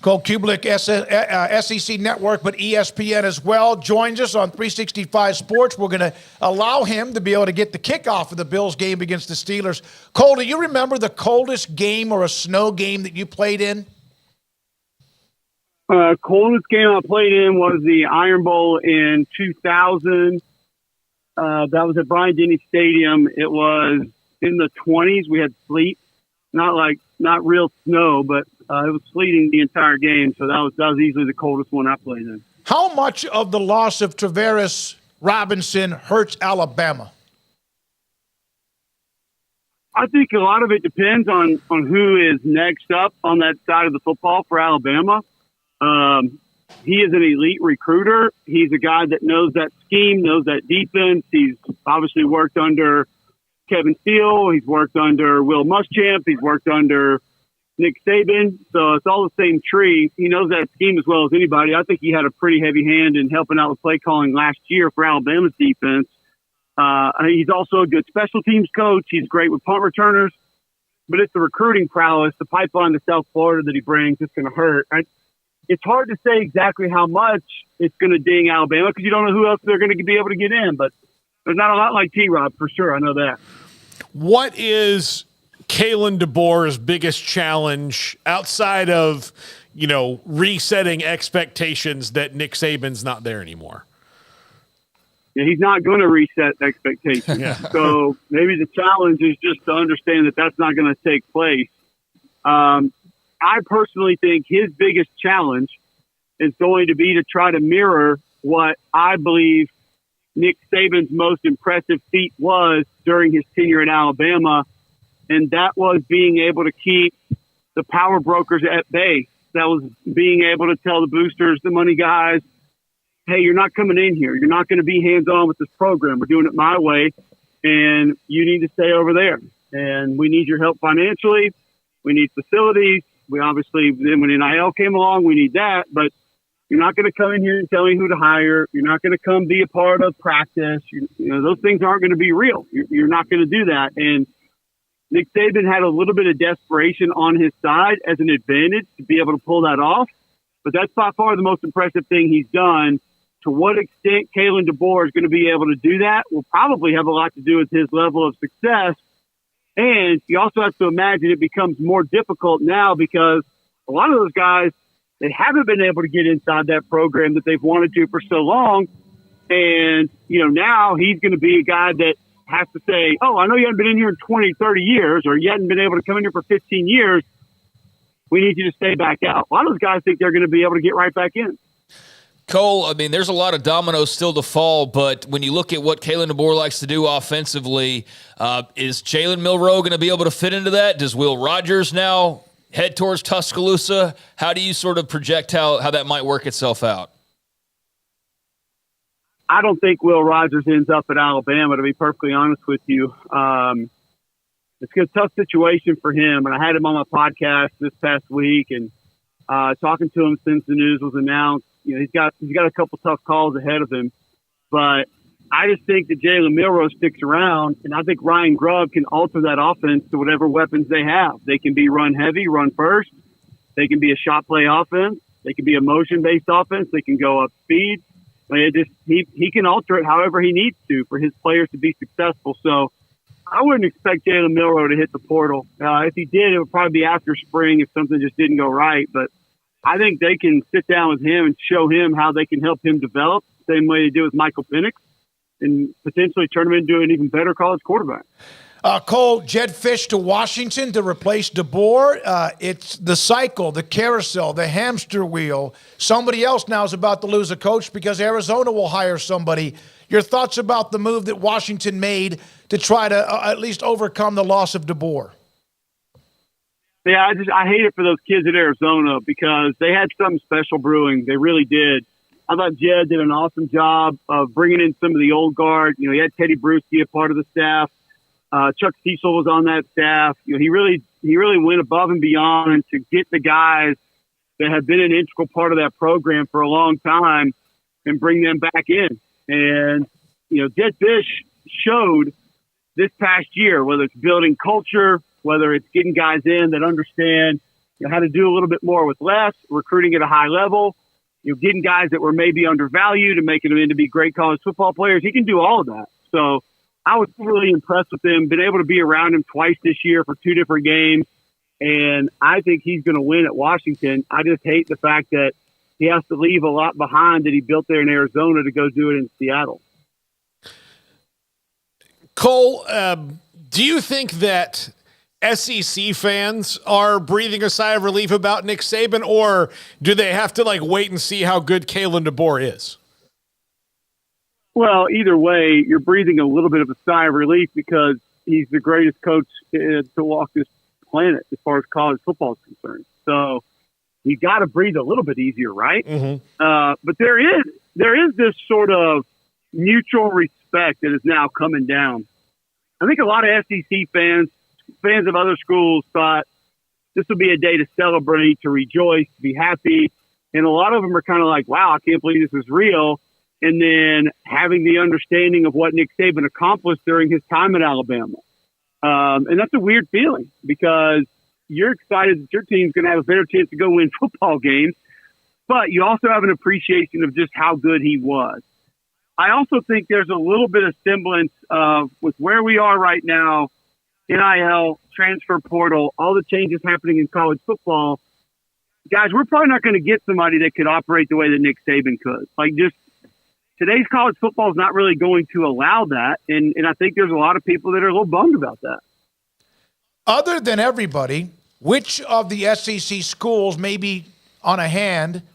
called Cubelic SEC Network, but ESPN as well, joins us on 365 Sports. We're going to allow him to be able to get the kickoff of the Bills game against the Steelers. Cole, do you remember the coldest game or a snow game that you played in? Coldest game I played in was the Iron Bowl in 2000. That was at Bryant-Denny Stadium. It was in the 20s. We had sleet, not real snow, but it was sleeting the entire game. So that was easily the coldest one I played in. How much of the loss of Travaris Robinson hurts Alabama? I think a lot of it depends on who is next up on that side of the football for Alabama. He is an elite recruiter. He's a guy that knows that scheme, knows that defense. He's obviously worked under Kevin Steele. He's worked under Will Muschamp. He's worked under Nick Saban. So it's all the same tree. He knows that scheme as well as anybody. I think he had a pretty heavy hand in helping out with play calling last year for Alabama's defense. He's also a good special teams coach. He's great with punt returners. But it's the recruiting prowess, the pipeline to South Florida that he brings that's going to hurt. It's hard to say exactly how much it's going to ding Alabama because you don't know who else they're going to be able to get in. But there's not a lot like T-Rob for sure. I know that. What is Kalen DeBoer's biggest challenge outside of, resetting expectations that Nick Saban's not there anymore? Yeah, he's not going to reset expectations. Yeah. So maybe the challenge is just to understand that that's not going to take place. I personally think his biggest challenge is going to be to try to mirror what I believe Nick Saban's most impressive feat was during his tenure in Alabama, and that was being able to keep the power brokers at bay. That was being able to tell the boosters, the money guys, hey, you're not coming in here. You're not going to be hands-on with this program. We're doing it my way, and you need to stay over there. And we need your help financially. We need facilities. We obviously, then when NIL came along, we need that. But you're not going to come in here and tell me who to hire. You're not going to come be a part of practice. Those things aren't going to be real. You're not going to do that. And Nick Saban had a little bit of desperation on his side as an advantage to be able to pull that off. But that's by far the most impressive thing he's done. To what extent Kalen DeBoer is going to be able to do that will probably have a lot to do with his level of success. And you also have to imagine it becomes more difficult now because a lot of those guys, they haven't been able to get inside that program that they've wanted to for so long. And, now he's going to be a guy that has to say, oh, I know you haven't been in here in 20, 30 years, or you haven't been able to come in here for 15 years. We need you to stay back out. A lot of those guys think they're going to be able to get right back in. Cole, there's a lot of dominoes still to fall, but when you look at what Kalen DeBoer likes to do offensively, is Jalen Milroe going to be able to fit into that? Does Will Rogers now head towards Tuscaloosa? How do you sort of project how that might work itself out? I don't think Will Rogers ends up at Alabama, to be perfectly honest with you. It's a tough situation for him, and I had him on my podcast this past week, and talking to him since the news was announced. He's got a couple tough calls ahead of him, but I just think that Jalen Milroe sticks around, and I think Ryan Grubb can alter that offense to whatever weapons they have. They can be run heavy, run first. They can be a shot play offense. They can be a motion-based offense. They can go up speed. He can alter it however he needs to for his players to be successful. So I wouldn't expect Jalen Milroe to hit the portal. If he did, it would probably be after spring if something just didn't go right, but I think they can sit down with him and show him how they can help him develop, the same way they do with Michael Penix, and potentially turn him into an even better college quarterback. Cole, Jedd Fisch to Washington to replace DeBoer. It's the cycle, the carousel, the hamster wheel. Somebody else now is about to lose a coach because Arizona will hire somebody. Your thoughts about the move that Washington made to try to at least overcome the loss of DeBoer? Yeah, I hate it for those kids at Arizona because they had something special brewing. They really did. I thought Jedd did an awesome job of bringing in some of the old guard. He had Teddy Bruschi a part of the staff. Chuck Cecil was on that staff. He really went above and beyond to get the guys that have been an integral part of that program for a long time and bring them back in. And, Jedd Fisch showed this past year, whether it's building culture, whether it's getting guys in that understand, how to do a little bit more with less, recruiting at a high level, getting guys that were maybe undervalued and making them into be great college football players. He can do all of that. So I was really impressed with him, been able to be around him twice this year for 2 different games. And I think he's going to win at Washington. I just hate the fact that he has to leave a lot behind that he built there in Arizona to go do it in Seattle. Cole, do you think that SEC fans are breathing a sigh of relief about Nick Saban, or do they have to wait and see how good Kalen DeBoer is? Well, either way, you're breathing a little bit of a sigh of relief because he's the greatest coach to walk this planet as far as college football is concerned. So you got to breathe a little bit easier, right? Mm-hmm. But there is this sort of mutual respect that is now coming down. I think a lot of SEC fans of other schools thought this would be a day to celebrate, to rejoice, to be happy. And a lot of them are kind of like, wow, I can't believe this is real. And then having the understanding of what Nick Saban accomplished during his time at Alabama. And that's a weird feeling because you're excited that your team's going to have a better chance to go win football games, but you also have an appreciation of just how good he was. I also think there's a little bit of semblance of, with where we are right now, NIL, transfer portal, all the changes happening in college football, guys, we're probably not going to get somebody that could operate the way that Nick Saban could. Just today's college football is not really going to allow that, and I think there's a lot of people that are a little bummed about that. Other than everybody, which of the SEC schools, maybe on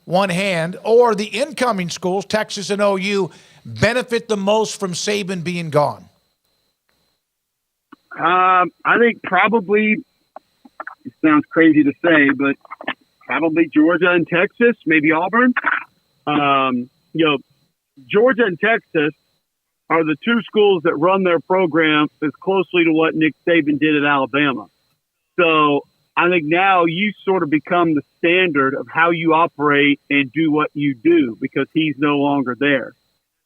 one hand, or the incoming schools, Texas and OU, benefit the most from Saban being gone? I think probably, it sounds crazy to say, but probably Georgia and Texas, maybe Auburn. Georgia and Texas are the 2 schools that run their program as closely to what Nick Saban did at Alabama. So I think now you sort of become the standard of how you operate and do what you do because he's no longer there.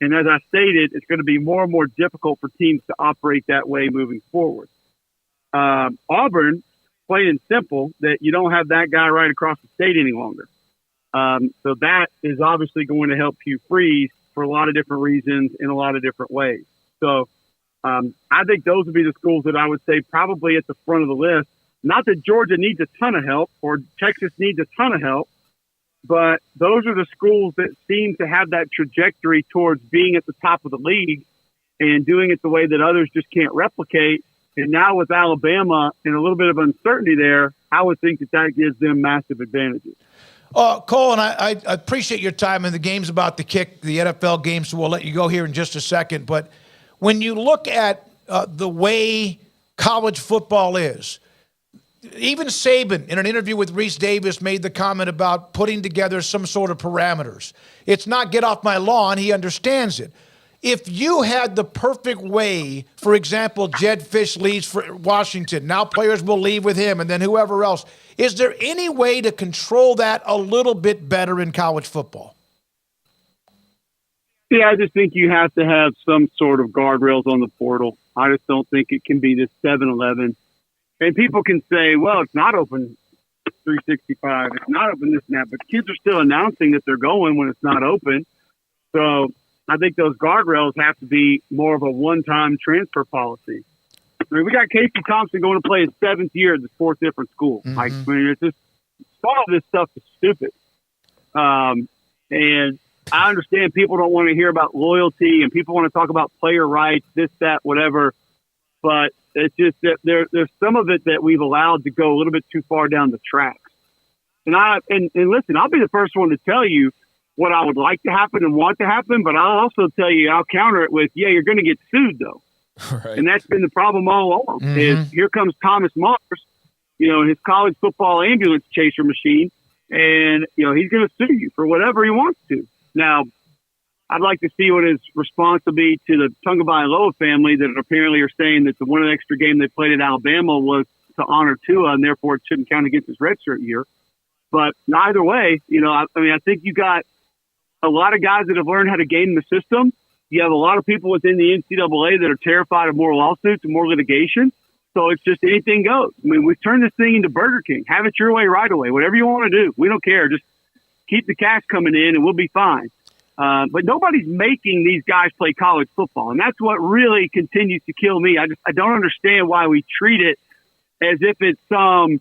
And as I stated, it's going to be more and more difficult for teams to operate that way moving forward. Auburn, plain and simple, that you don't have that guy right across the state any longer. So that is obviously going to help Hugh Freeze for a lot of different reasons in a lot of different ways. So I think those would be the schools that I would say probably at the front of the list. Not that Georgia needs a ton of help or Texas needs a ton of help, but those are the schools that seem to have that trajectory towards being at the top of the league and doing it the way that others just can't replicate. And now with Alabama and a little bit of uncertainty there, I would think that gives them massive advantages. Cole, and I appreciate your time, and the game's about to kick, the NFL game, so we'll let you go here in just a second. But when you look at the way college football is, even Saban, in an interview with Reese Davis, made the comment about putting together some sort of parameters. It's not get off my lawn. He understands it. If you had the perfect way, for example, Jedd Fisch leaves for Washington, now players will leave with him and then whoever else. Is there any way to control that a little bit better in college football? Yeah, I just think you have to have some sort of guardrails on the portal. I just don't think it can be this 7-11. And people can say, well, it's not open 365. It's not open this and that. But kids are still announcing that they're going when it's not open. So I think those guardrails have to be more of a one-time transfer policy. I mean, we got Casey Thompson going to play his 7th year at the 4th different school. Mm-hmm. It's just all of this stuff is stupid. And I understand people don't want to hear about loyalty and people want to talk about player rights, this, that, whatever. But it's just that there's some of it that we've allowed to go a little bit too far down the tracks. And listen, I'll be the first one to tell you what I would like to happen and want to happen, but I'll also tell you, I'll counter it with, yeah, you're going to get sued though. Right. And that's been the problem all along. Mm-hmm. Is here comes Thomas Mars, his college football ambulance chaser machine, and he's going to sue you for whatever he wants to. Now, I'd like to see what his response will be to the Tagovailoa family that apparently are saying that the one extra game they played at Alabama was to honor Tua, and therefore it shouldn't count against his redshirt year. But either way, I think you got a lot of guys that have learned how to game the system. You have a lot of people within the NCAA that are terrified of more lawsuits and more litigation. So it's just anything goes. I mean, we've turned this thing into Burger King. Have it your way, right away. Whatever you want to do. We don't care. Just keep the cash coming in and we'll be fine. But nobody's making these guys play college football. And that's what really continues to kill me. I don't understand why we treat it as if it's some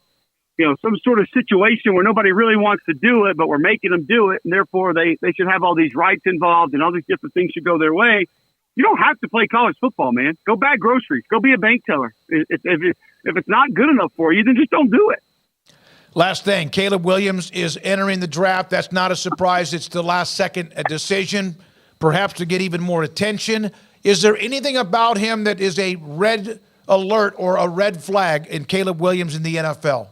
sort of situation where nobody really wants to do it, but we're making them do it. And therefore they should have all these rights involved and all these different things should go their way. You don't have to play college football, man. Go bag groceries. Go be a bank teller. If it's not good enough for you, then just don't do it. Last thing, Caleb Williams is entering the draft. That's not a surprise. It's the last second decision, perhaps to get even more attention. Is there anything about him that is a red alert or a red flag in Caleb Williams in the NFL?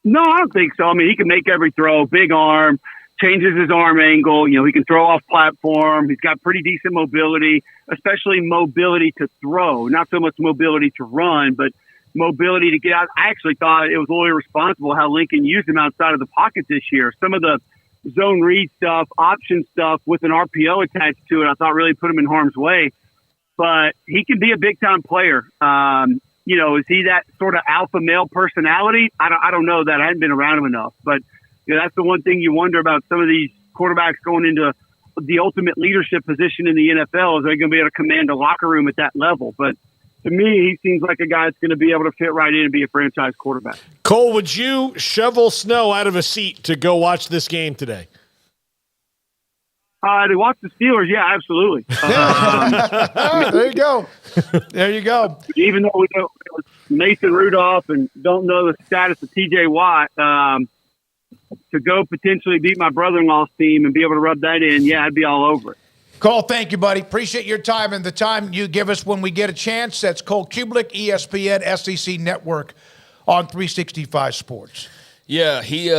No, I don't think so. I mean, he can make every throw, big arm, changes his arm angle. He can throw off platform. He's got pretty decent mobility, especially mobility to throw, not so much mobility to run, but mobility to get out. I actually thought it was a little irresponsible how Lincoln used him outside of the pocket this year. Some of the zone read stuff, option stuff with an RPO attached to it, I thought really put him in harm's way. But he can be a big-time player. Is he that sort of alpha male personality? I don't know that. I hadn't been around him enough. But that's the one thing you wonder about some of these quarterbacks going into the ultimate leadership position in the NFL. Is they going to be able to command a locker room at that level? But to me, he seems like a guy that's going to be able to fit right in and be a franchise quarterback. Cole, would you shovel snow out of a seat to go watch this game today? To watch the Steelers, yeah, absolutely. There you go. There you go. Even though we know Mason Rudolph and don't know the status of T.J. Watt, to go potentially beat my brother-in-law's team and be able to rub that in, yeah, I'd be all over it. Cole, thank you, buddy. Appreciate your time and the time you give us when we get a chance. That's Cole Cubelic, ESPN, SEC Network on 365 Sports. Yeah, he